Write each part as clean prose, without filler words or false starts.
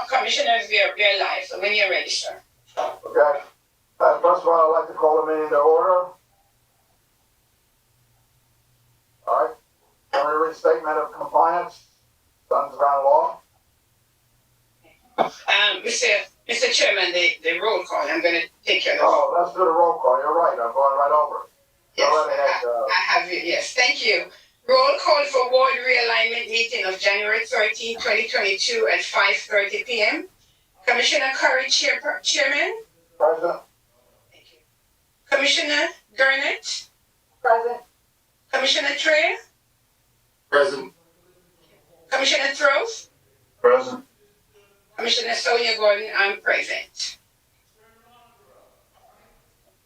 Commissioners, we are live. So when you're ready, sir. Okay. First of all, I'd like to call the meeting to order. All right. Summary statement of compliance. Sons Ground Law. Mr. Chairman, the roll call. I'm going to take care of that. Oh, let's do the roll call. You're right. I'm going right over it. Yes, I have you. Yes, thank you. Roll call for ward realignment meeting of January 13, 2022 at 5:30 p.m. Commissioner Curry, Chairman. Present. Thank you. Commissioner Gurnett. Present. Commissioner Trey. Present. Commissioner Throws. Present. Commissioner Sonia Gordon, I'm present.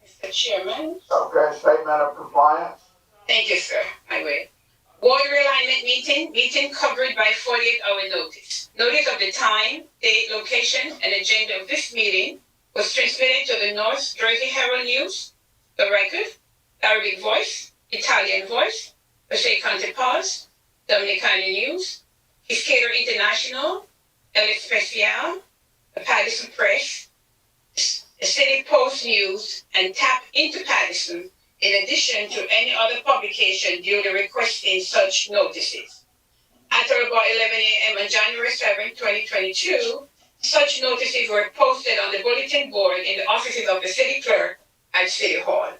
Mr. Chairman. Okay, statement of compliance. Thank you, sir. I will. Ward realignment meeting covered by 48-hour notice. Notice of the time, date, location, and agenda of this meeting was transmitted to the North Jersey Herald News, The Record, Arabic Voice, Italian Voice, Passaic County Pulse, Dominicana News, Hiscator International, El Especial, the Paterson Press, the City Post News, and Tap into Paterson, in addition to any other publication duly requesting such notices. At about 11 a.m. on January 7, 2022, such notices were posted on the bulletin board in the offices of the city clerk at City Hall.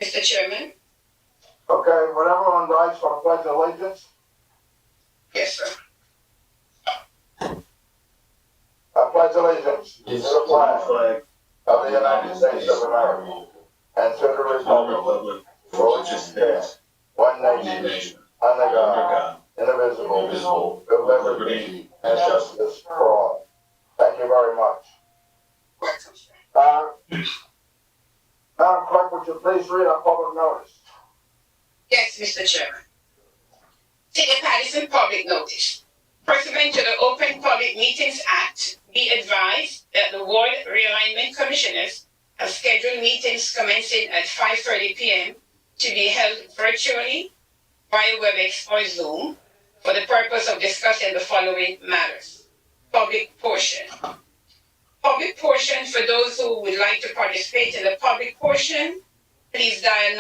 Mr. Chairman? Okay, would everyone rise for the Pledge of Allegiance? Yes, sir. I pledge allegiance to the flag of the United States of America and to the republic for which it stands, one nation, under God, indivisible, with liberty and justice for all. Thank you very much. Madam Clerk, would you please read our public notice? Yes, Mr. Chairman. City of Paterson public notice. Pursuant to the Open Public Meetings Act, be advised that the Ward Realignment Commissioners have scheduled meetings commencing at 5:30 p.m. to be held virtually via WebEx or Zoom for the purpose of discussing the following matters. Public portion. Public portion, for those who would like to participate in the public portion, please dial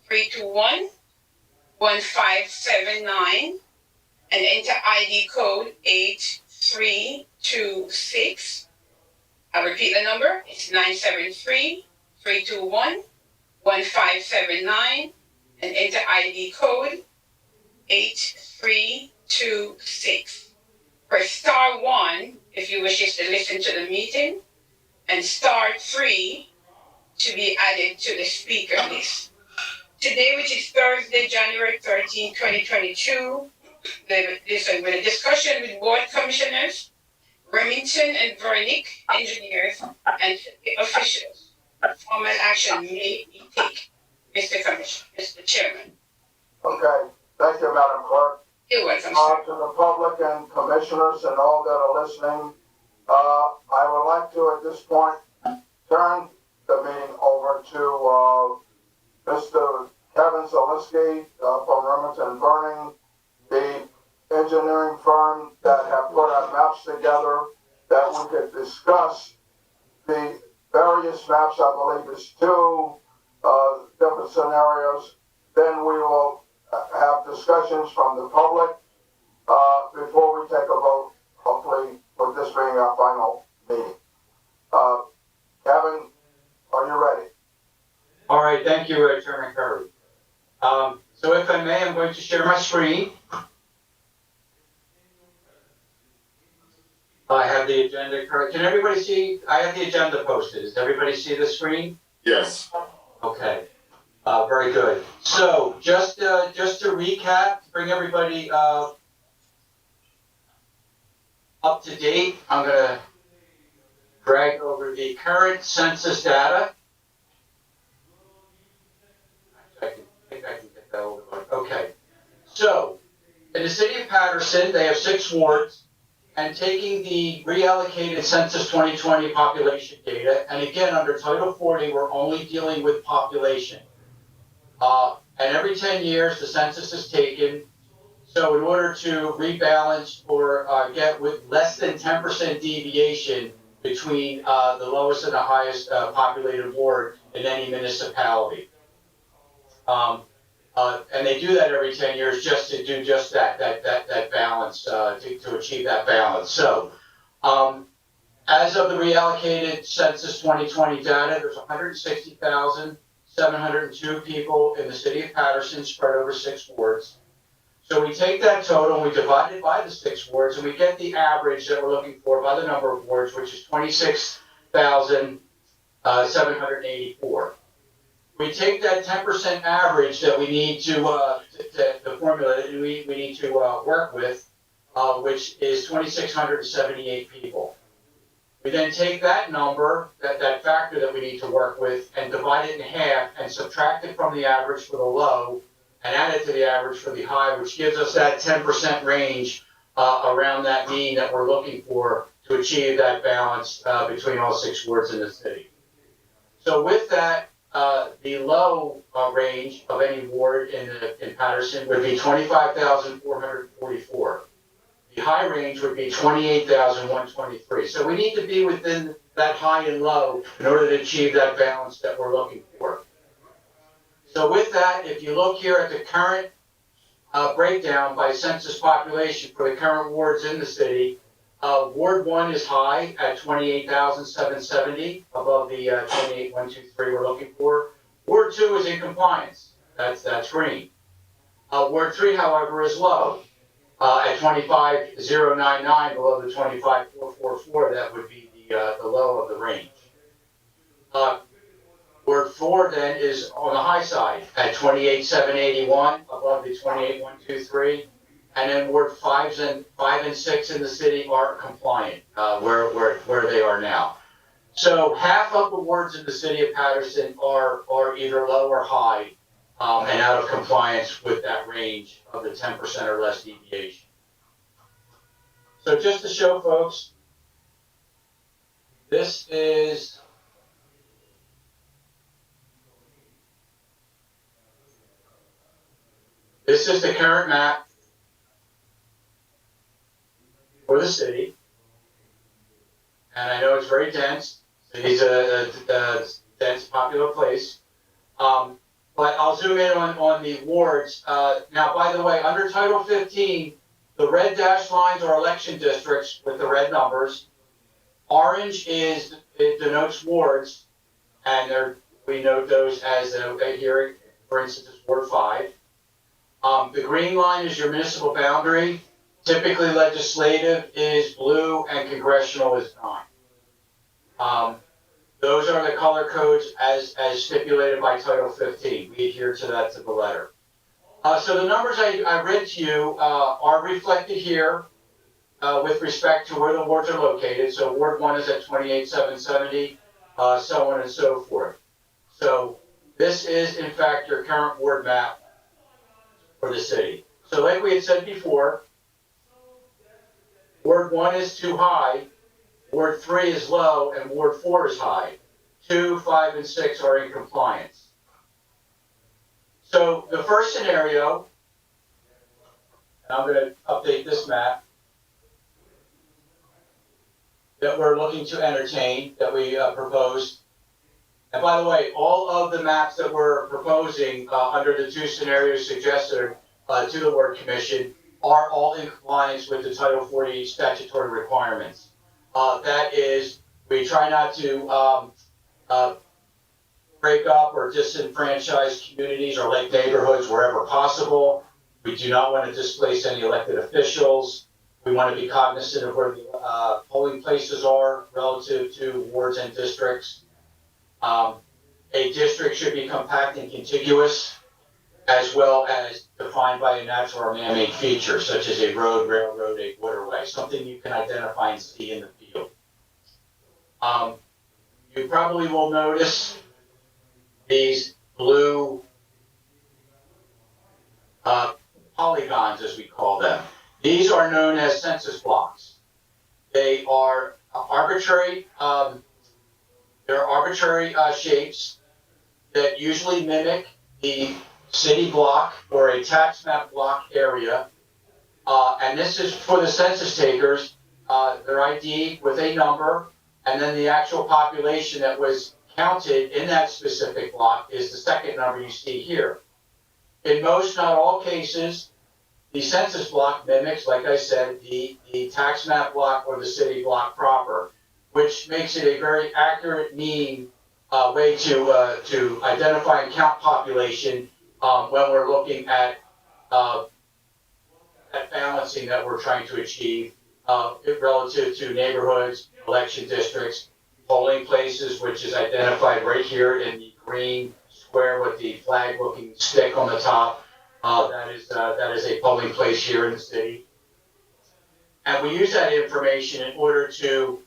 973-321-1579 and enter ID code 8326. I'll repeat the number. It's 973-321-1579 and enter ID code 8326. Press star 1 if you wish to listen to the meeting and star 3 to be added to the speaker list. Today, which is Thursday, January 13, 2022, with a discussion with board commissioners, Remington and Vernick engineers, and officials. Formal action may be taken. Mr. Chairman. Okay, thank you, Madam Clerk. You're welcome, To the public and commissioners and all that are listening, I would like to, at this point, turn the meeting over to Mr. Kevin Zaleski from Remington Burning, the engineering firm that have put our maps together that we could discuss the various maps. I believe it's 2 different scenarios. Then we will have discussions from the public before we take a vote, hopefully with this being our final meeting. Kevin, are you ready? All right, thank you, Chairman Curry. So if I may, I'm going to share my screen. I have the agenda correct. Can everybody see? I have the agenda posted. Does everybody see the screen? Yes. Okay. Very good. So just to recap, to bring everybody up to date, I'm going to drag over the current census data. I think I can get that over. Okay. So in the city of Paterson, they have 6 wards. And taking the reallocated Census 2020 population data, and again, under Title 40, we're only dealing with population. And every 10 years, the census is taken. So in order to rebalance or get with less than 10% deviation between the lowest and the highest populated ward in any municipality. And they do that every 10 years just to do just that balance, to achieve that balance. So as of the reallocated Census 2020 data, there's 160,702 people in the city of Paterson spread over 6 wards. So we take that total and we divide it by the 6 wards and we get the average that we're looking for by the number of wards, which is 26,784. We take that 10% average that we need to formulate, and we need to work with, which is 2,678 people. We then take that number, that factor that we need to work with, and divide it in half and subtract it from the average for the low and add it to the average for the high, which gives us that 10% range around that mean that we're looking for to achieve that balance between all 6 wards in the city. So with that, the low range of any ward in Paterson would be 25,444. The high range would be 28,123. So we need to be within that high and low in order to achieve that balance that we're looking for. So with that, if you look here at the current breakdown by census population for the current wards in the city, Ward 1 is high at 28,770, above the 28,123 we're looking for. Ward 2 is in compliance. That's green. Ward 3, however, is low at 25,099, below the 25,444. That would be the low of the range. Ward 4 then is on the high side at 28,781, above the 28,123. And then Ward 5 and 6 in the city are compliant, where they are now. So half of the wards in the city of Paterson are either low or high, and out of compliance with that range of the 10% or less deviation. So just to show folks, this is the current map for the city, and I know it's very dense. City's a dense, popular place, but I'll zoom in on the wards. Now, by the way, under Title 15, the red dashed lines are election districts with the red numbers. Orange it denotes wards, and we note those as here, for instance, is Ward 5. The green line is your municipal boundary. Typically, legislative is blue and congressional is 9. Those are the color codes as stipulated by Title 15. We adhere to that to the letter. So the numbers I read to you are reflected here with respect to where the wards are located. So Ward 1 is at 28,770, so on and so forth. So this is, in fact, your current ward map for the city. So like we had said before, Ward 1 is too high, Ward 3 is low, and Ward 4 is high. 2, 5, and 6 are in compliance. So the first scenario, and I'm going to update this map, that we're looking to entertain, that we proposed. And by the way, all of the maps that we're proposing under the 2 scenarios suggested to the Ward Commission are all in compliance with the Title 40 statutory requirements. That is, we try not to break up or disenfranchise communities or like neighborhoods wherever possible. We do not want to displace any elected officials. We want to be cognizant of where the polling places are relative to wards and districts. A district should be compact and contiguous, as well as defined by a natural or man-made feature, such as a road, railroad, a waterway, something you can identify and see in the field. You probably will notice these blue polygons, as we call them. These are known as census blocks. They are arbitrary. They're arbitrary shapes that usually mimic the city block or a tax map block area And this is for the census takers, their ID with a number, and then the actual population that was counted in that specific block is the second number you see here. In most, not all cases, the census block mimics, like I said, the tax map block or the city block proper, which makes it a very accurate mean way to identify and count population when we're looking at that balancing that we're trying to achieve relative to neighborhoods, election districts, polling places, which is identified right here in the green square with the flag-looking stick on the top. That is a polling place here in the city. And we use that information in order to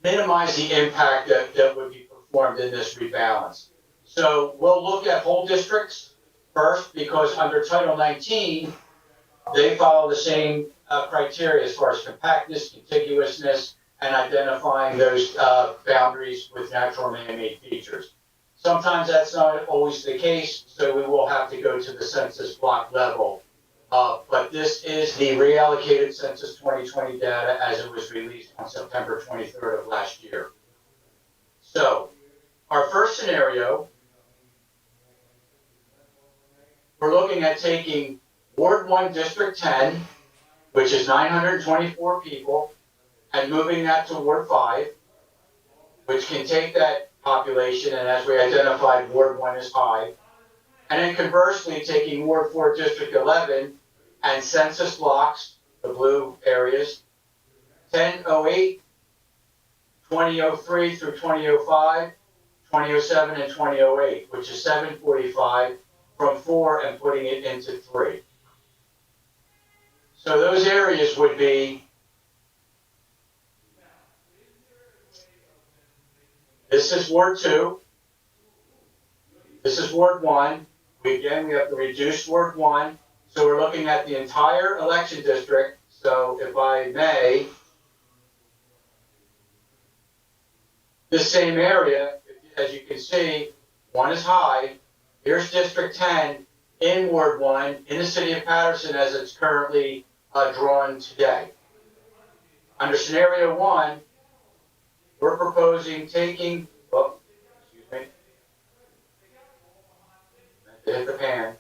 minimize the impact that would be performed in this rebalance. So we'll look at whole districts first, because under Title 19, they follow the same criteria as far as compactness, contiguousness, and identifying those boundaries with natural and man-made features. Sometimes that's not always the case, so we will have to go to the census block level. But this is the reallocated Census 2020 data as it was released on September 23rd of last year. So our first scenario, we're looking at taking Ward 1, District 10, which is 924 people, and moving that to Ward 5, which can take that population, and as we identified, Ward 1 is high. And then conversely, taking Ward 4, District 11, and census blocks, the blue areas, 1008, 2003 through 2005, 2007, and 2008, which is 745 from 4 and putting it into 3. So those areas would be this is Ward 2, this is Ward 1. We have to reduce Ward 1. So we're looking at the entire election district. So if I may, this same area, as you can see, 1 is high. Here's District 10 in Ward 1 in the city of Paterson as it's currently drawn today. Under scenario 1, we're proposing taking, excuse me, hit the pan.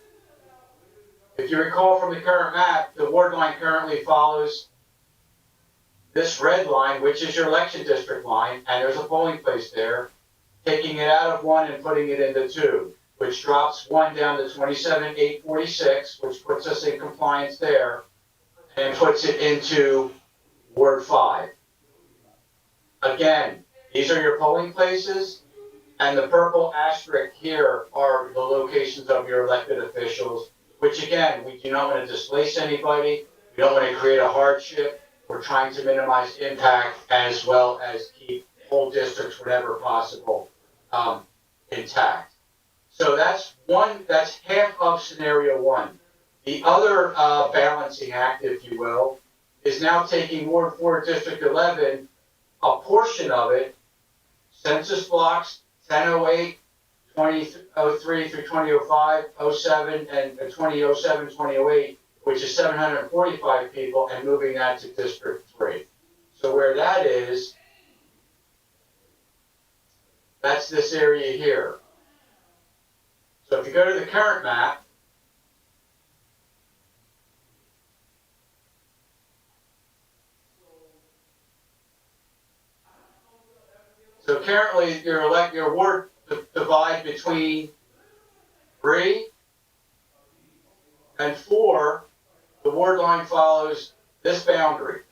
If you recall from the current map, the ward line currently follows this red line, which is your election district line, and there's a polling place there, taking it out of 1 and putting it into 2, which drops 1 down to 27,846, which puts us in compliance there, and puts it into Ward 5. Again, these are your polling places, and the purple asterisk here are the locations of your elected officials, which again, we do not want to displace anybody. We don't want to create a hardship. We're trying to minimize impact as well as keep whole districts whenever possible intact. So that's half of scenario 1. The other balancing act, if you will, is now taking Ward 4, District 11, a portion of it, census blocks 1008, 2003 through 2005, 07, and 2007, 2008, which is 745 people, and moving that to District 3. So where that is, that's this area here. So if you go to the current map, so currently your ward divide between 3 and 4, the ward line follows this boundary.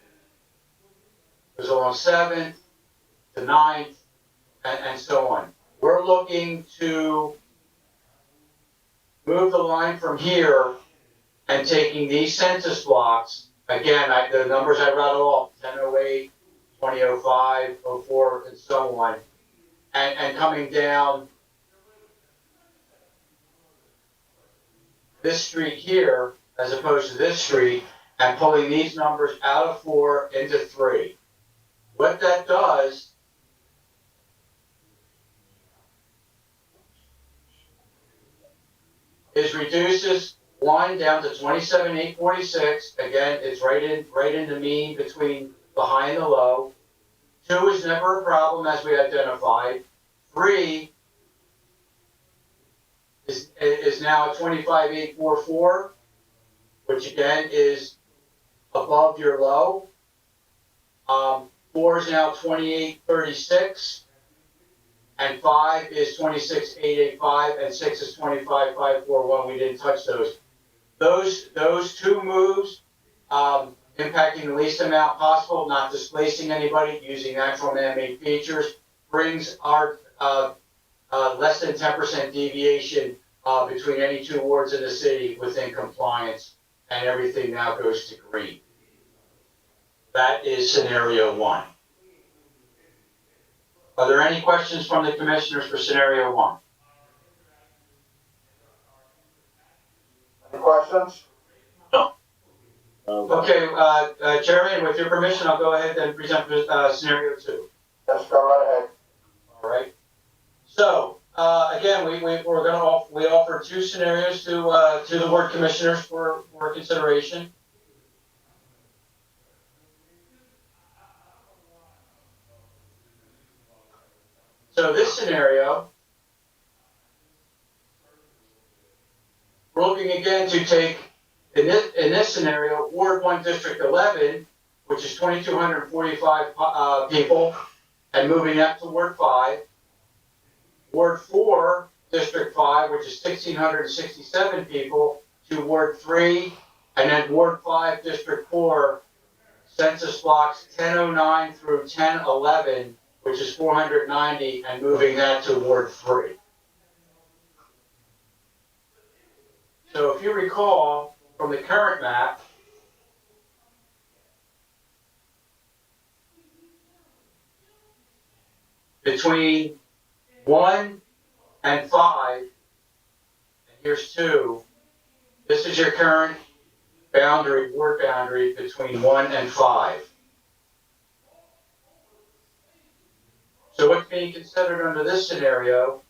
It goes along 7th to 9th and so on. We're looking to move the line from here and taking these census blocks, again, the numbers I rattled off, 1008, 2005, 04, and so on, and coming down this street here, as opposed to this street, and pulling these numbers out of 4 into 3. What that does is reduces 1 down to 27,846. Again, it's right in the mean between the high and the low. 2 is never a problem, as we identified. 3 is now at 25,844, which again is above your low. 4 is now 2836, and 5 is 26,885, and 6 is 25,541. We didn't touch those. Those 2 moves, impacting the least amount possible, not displacing anybody, using natural man-made features, brings our less than 10% deviation between any 2 wards in the city within compliance, and everything now goes to green. That is scenario 1. Are there any questions from the commissioners for scenario 1? Any questions? Okay, Chairman, with your permission, I'll go ahead and present scenario 2. Yes, go right ahead. All right. So again, we offer 2 scenarios to the ward commissioners for consideration. So this scenario, we're looking again to take, in this scenario, Ward 1, District 11, which is 2,245 people, and moving that to Ward 5. Ward 4, District 5, which is 1,667 people, to Ward 3, and then Ward 5, District 4, census blocks 1009 through 1011, which is 490, and moving that to Ward 3. So if you recall from the current map, between 1 and 5, and here's 2, this is your current boundary, ward boundary between 1 and 5. So what's being considered under this scenario,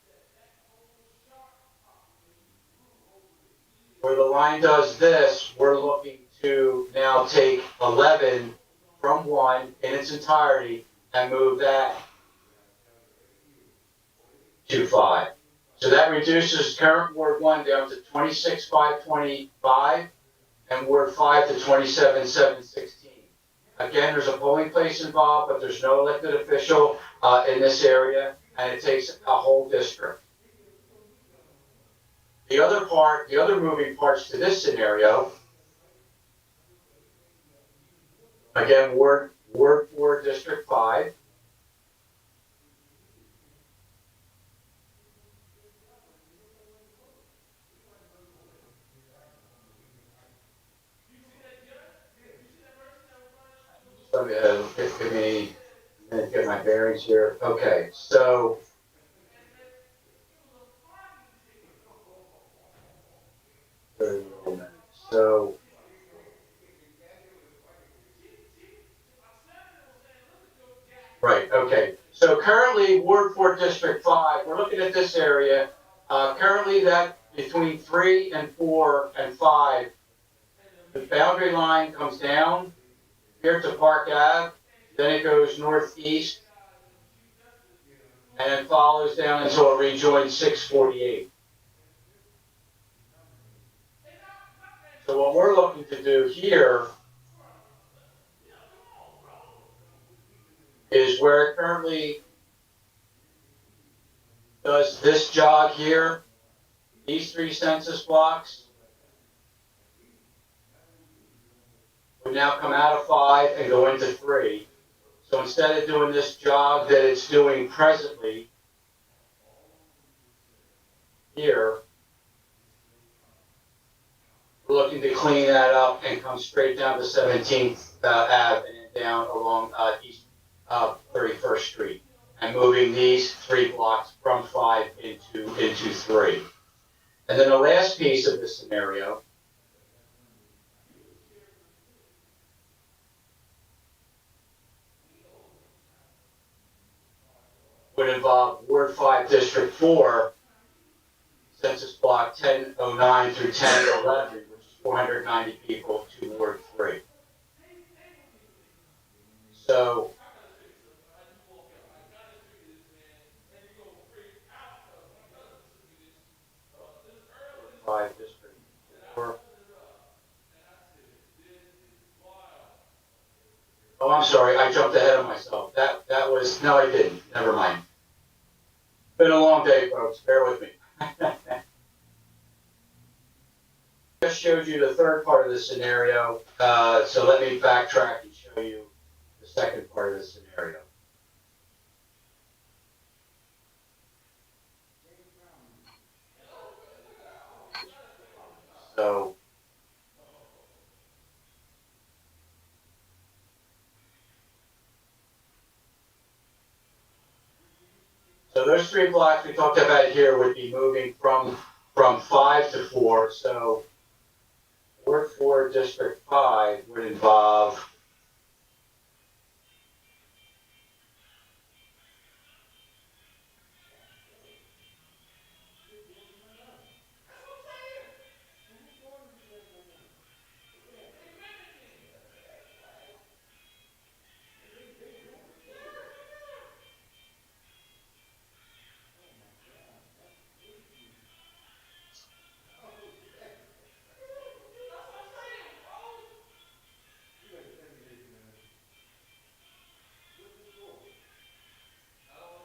where the line does this, we're looking to now take 11 from 1 in its entirety and move that to 5. So that reduces current Ward 1 down to 26,525 and Ward 5 to 27,716. Again, there's a polling place involved, but there's no elected official in this area, and it takes a whole district. The other moving parts to this scenario, again, Ward 4, District 5. Give me a minute to get my bearings here. Okay, so right, okay. So currently, Ward 4, District 5, we're looking at this area. Currently, that between 3 and 4 and 5, the boundary line comes down here to Park Ave, then it goes northeast, and then follows down until it rejoins 648. So what we're looking to do here is where it currently does this jog here, these 3 census blocks would now come out of 5 and go into 3. So instead of doing this jog that it's doing presently here, we're looking to clean that up and come straight down to 17th Ave and then down along East 31st Street, and moving these 3 blocks from 5 into 3. And then the last piece of this scenario would involve Ward 5, District 4, Census Block 1009 through 1011, which is 490 people, to Ward 3. So, five district 4. Oh, I'm sorry, I jumped ahead of myself. That was, no, I didn't. Never mind. Been a long day, folks. Bear with me. Just showed you the third part of the scenario, so let me backtrack and show you the second part of the scenario. So, those 3 blocks we talked about here would be moving from 5 to 4. So Ward 4, District 5 would involve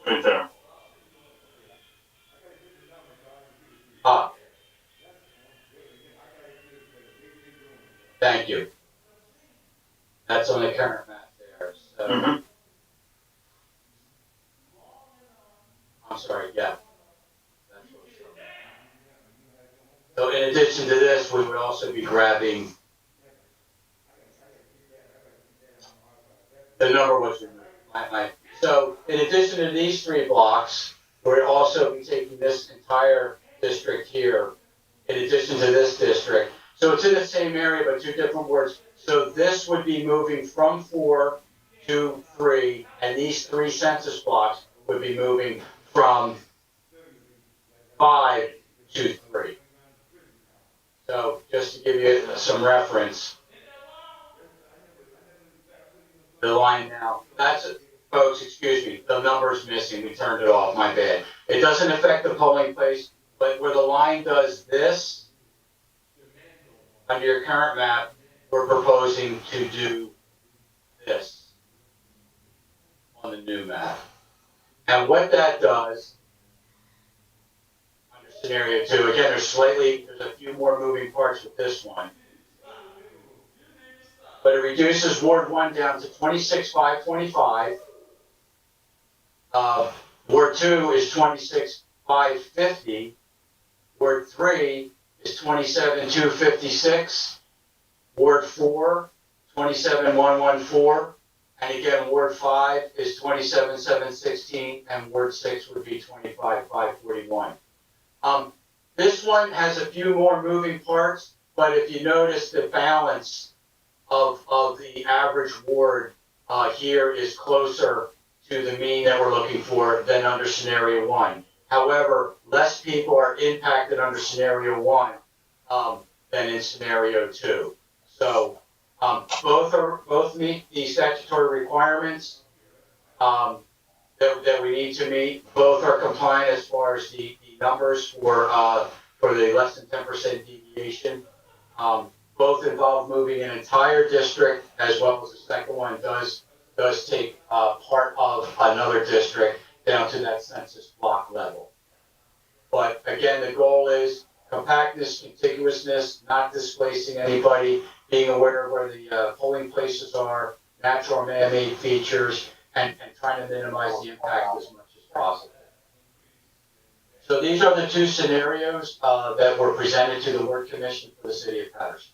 Right there. Thank you. That's on the current map there. So, Mm-hmm. I'm sorry, yeah. That's what it's from. So in addition to this, we would also be grabbing, the number was removed. So in addition to these 3 blocks, we'd also be taking this entire district here, in addition to this district. So it's in the same area, but 2 different wards. So this would be moving from 4 to 3, and these 3 census blocks would be moving from 5 to 3. So just to give you some reference, the line now, folks, excuse me, the number's missing, we turned it off, my bad. It doesn't affect the polling place, but where the line does this, under your current map, we're proposing to do this on the new map. And what that does, under scenario 2, again, there's a few more moving parts with this one. But it reduces Ward 1 down to 26,525. Ward 2 is 26,550. Ward 3 is 27,256. Ward 4, 27,114. And again, Ward 5 is 27,716. And Ward 6 would be 25,541. This one has a few more moving parts, but if you notice the balance of the average ward here is closer to the mean that we're looking for than under scenario 1. However, less people are impacted under scenario 1 than in scenario 2. So both meet the statutory requirements that we need to meet. Both are compliant as far as the numbers for the less than 10% deviation. Both involve moving an entire district, as well as the second one does take part of another district down to that census block level. But again, the goal is compactness, contiguousness, not displacing anybody, being aware of where the polling places are, natural man-made features, and trying to minimize the impact as much as possible. So these are the 2 scenarios that were presented to the Ward Commission for the City of Paterson.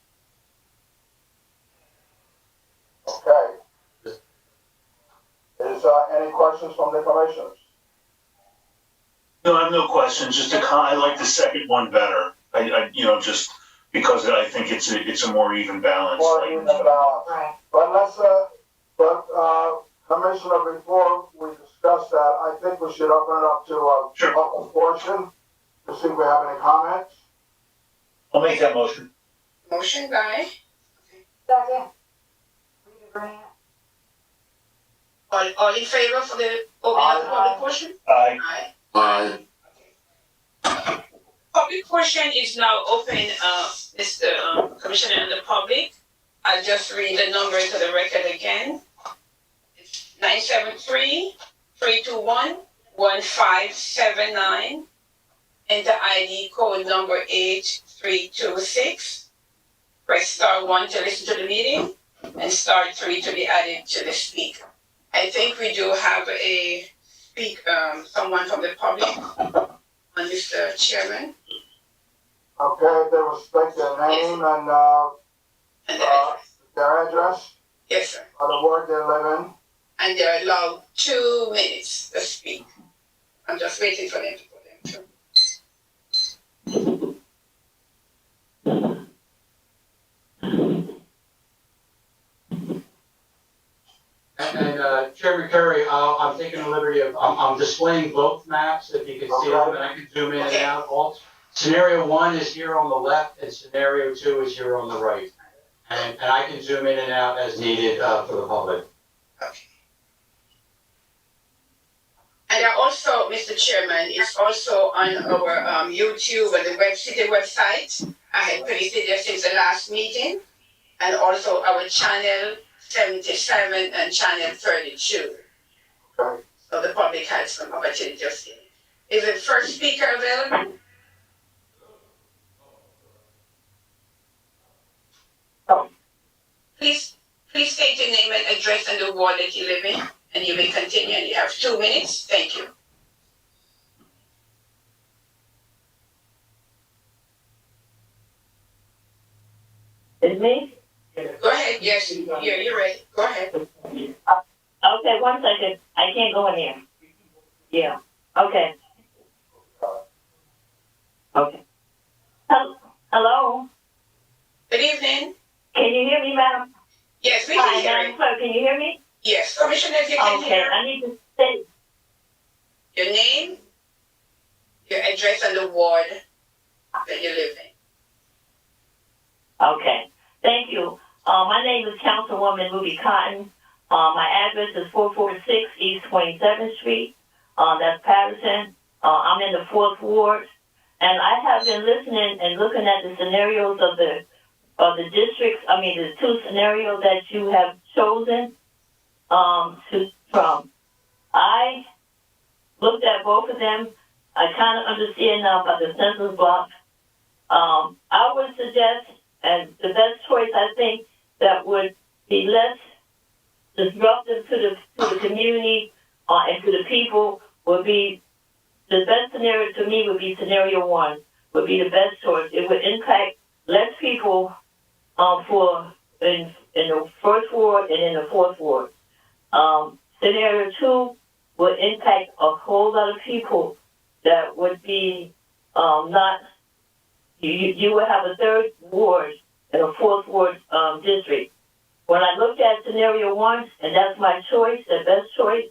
Okay. Is any questions from the commissioners? No, I have no questions. Just I like the second one better. I just because I think it's a more even balance. More even balance. Right. But Commissioner, before we discuss that, I think we should open it up to a Sure. public portion. to see if we have any comments. I'll make that motion. Motion by, Second. Rita Grant. all in favor for the opening of the public portion? Aye. Aye. Public portion is now open, Mr. Commissioner and the public. I'll just read the number into the record again. It's 973-321-1579. Enter ID code number 8326. Press star 1 to listen to the meeting and star 3 to be added to the speaker. I think we do have someone from the public, Mr. Chairman. Okay, they will state their name and, And the address. their address, Yes, sir. or the ward they live in. And they're allowed 2 minutes to speak. I'm just waiting for them to put them through. And Chairman Curry, I'm taking the liberty of, I'm displaying both maps, if you can see them, and I can zoom in and Okay. out. Scenario 1 is here on the left, and scenario 2 is here on the right. And I can zoom in and out as needed for the public. Okay. And also, Mr. Chairman, it's also on our YouTube and the city website. I had placed it there since the last meeting. And also our channel 77 and channel 32. Okay. So the public has some opportunity to see it. Is the first speaker available? Please state your name and address and the ward that you live in, and you may continue, and you have 2 minutes. Thank you. Is me? Go ahead. Yes, you're ready. Go ahead. Okay, 1 second. I can't go in here. Yeah. Okay. Okay. Hello? Good evening. Can you hear me, madam? Yes, we Hi, can hear Madam you. Clerk, can you hear me? Yes, Commissioner, if you can Okay, hear I need to say, your name, your address, and the ward that you live in. okay. Thank you. My name is Councilwoman Ruby Cotton. My address is 446 East 27th Street. That's Paterson. I'm in the 4th Ward. And I have been listening and looking at the scenarios of the districts, the 2 scenarios that you have chosen from. I looked at both of them. I kind of understand now about the census block. I would suggest, and the best choice I think that would be less disruptive to the community and to the people would be, the best scenario to me would be scenario 1, would be the best choice. It would impact less people in the 1st Ward and in the 4th Ward. Scenario 2 would impact a whole lot of people that would be not, you would have a 3rd Ward and a 4th Ward district. When I looked at scenario 1, and that's my choice, the best choice,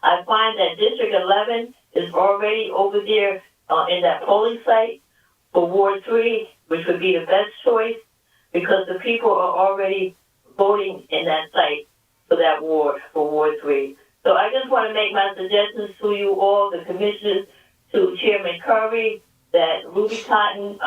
I find that District 11 is already over there in that polling site for Ward 3, which would be the best choice because the people are already voting in that site for that ward, for Ward 3. So I just want to make my suggestions to you all, the commissioners, to Chairman Curry, that Ruby Cotton,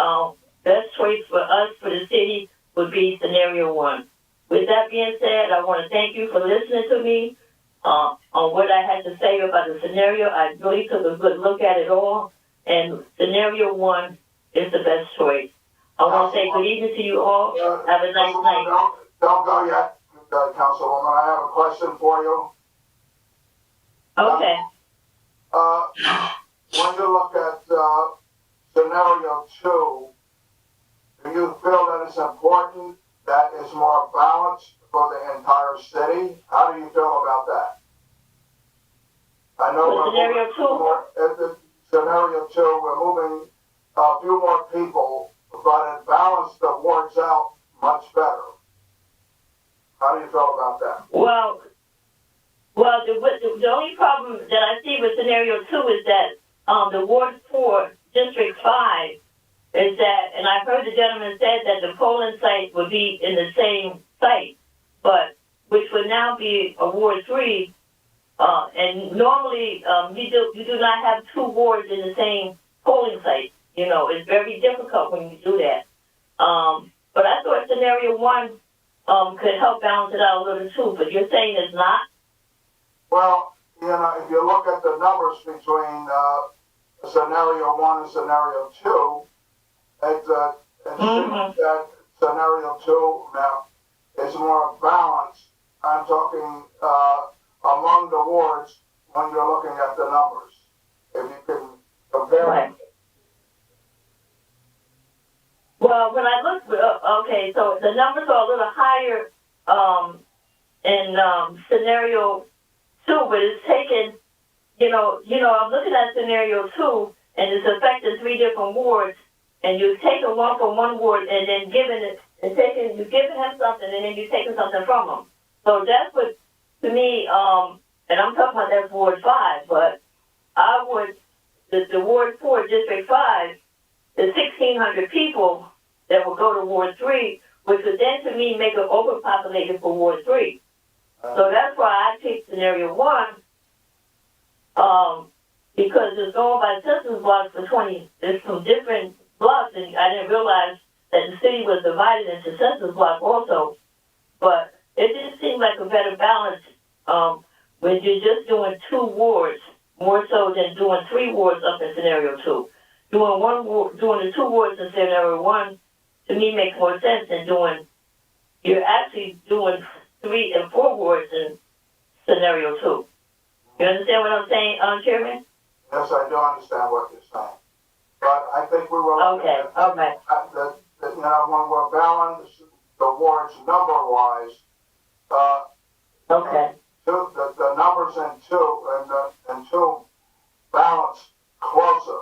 best choice for us, for the city, would be scenario 1. With that being said, I want to thank you for listening to me on what I had to say about the scenario. I really took a good look at it all, and scenario 1 is the best choice. I want to say good evening to you all. Have a nice night. Don't go yet, Councilwoman. I have a question for you. Okay. When you look at scenario 2, do you feel that it's important that it's more balanced for the entire city? How do you feel about that? I know For scenario 2? Scenario 2, we're moving a few more people, but it balanced the wards out much better. How do you feel about that? Well, the only problem that I see with scenario 2 is that the Ward 4 District 5 is that, and I've heard the gentleman said that the polling site would be in the same site, but which would now be a Ward 3. And normally, you do not have two wards in the same polling site. You know, it's very difficult when you do that. But I thought scenario 1 could help balance it out a little too, but you're saying it's not? Well, you know, if you look at the numbers between scenario 1 and scenario 2, it seems that scenario 2 now is more balanced. I'm talking among the wards when you're looking at the numbers. If you can compare Right. Well, when I look, okay, so the numbers are a little higher in scenario 2, but it's taken, I'm looking at scenario 2, and it's affecting 3 different wards, and you've taken one from one ward and then you've given him something, and then you've taken something from him. So that's what, to me, and I'm talking about that's Ward 5, but I would, the Ward 4, District 5, the 1,600 people that will go to Ward 3, which would then, to me, make it overpopulated for Ward 3. So that's why I picked scenario 1, because it's going by census blocks for 20, it's from different blocks, and I didn't realize that the city was divided into census blocks also. But it just seemed like a better balance when you're just doing 2 wards, more so than doing 3 wards up in scenario 2. Doing the 2 wards in scenario 1, to me, makes more sense than you're actually doing 3 and 4 wards in scenario 2. You understand what I'm saying, Chairman? Yes, I do understand what you're saying. But I think we will. Okay, all right. When we're balanced the wards number-wise, Okay. the numbers in 2 balance closer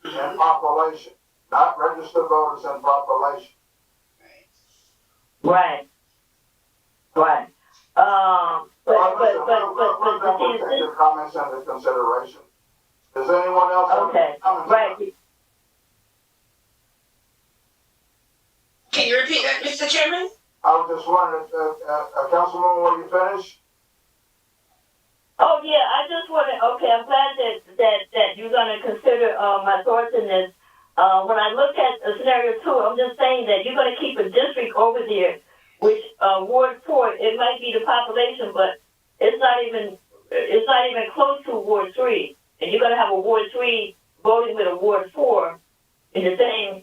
in population, not registered voters in population. Right. Right. We'll take your comments into consideration. Does anyone else have any comments? Right. Can you repeat that, Mr. Chairman? I was just wondering, Councilwoman, were you finished? Oh yeah, I just want to. Okay, I'm glad that you're going to consider my thoughts in this. When I look at scenario 2, I'm just saying that you're going to keep a district over there, which Ward 4, it might be the population, but it's not even close to Ward 3, and you're going to have a Ward 3 voting with a Ward 4 in the same